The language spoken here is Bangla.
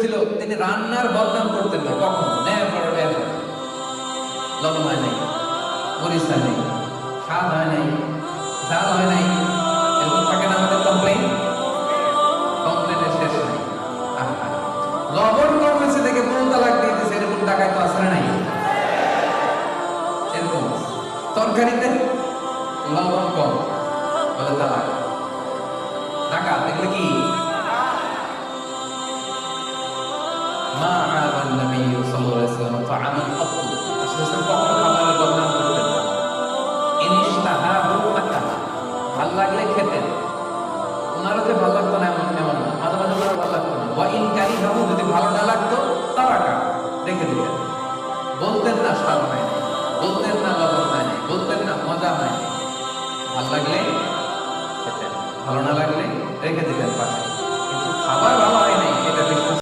ছিল তিনি রান্নার বদনাম করতেন না কখনো, নেভার এভার। লবণ হয় নাই, মরিচ হয় নাই, স্বাদ হয় নাই, ঝাল হয় নাই, এরকম থাকে না আমাদের কমপ্লেইন, কমপ্লেইনের শেষ নাই। আহা, লবণ কম হয়েছে দেখে বউ তালাক দিয়ে দিয়েছে, এরকম টাকায় তো আসলে নাই। এরকম তরকারিতে লবণ কম বলে তালাক, টাকা দেখলে কি মা আবান নবী সাল্লাল্লাহু আলাইহি ওয়াসাল্লাম তাআমান কত রাসূল কখনো খাবারের বদনাম করতেন না। ইনশতাহাহু আকালা, ভালো লাগলে খেতেন, ওনারও যে ভালো লাগতো না এমন এমন না, মাঝে মাঝে ওনার ভালো লাগতো না। ওয়া ইন কারিহাহু, যদি ভালো না লাগতো তারাকা, রেখে দিতেন। বলতেন না স্বাদ হয় নাই, বলতেন না লবণ হয় নাই, বলতেন না মজা হয় নাই। ভালো লাগলে খেতেন, ভালো না লাগলে রেখে দিতেন পাশে। কিন্তু খাবার ভালো হয় নাই এটা বিশ্বাস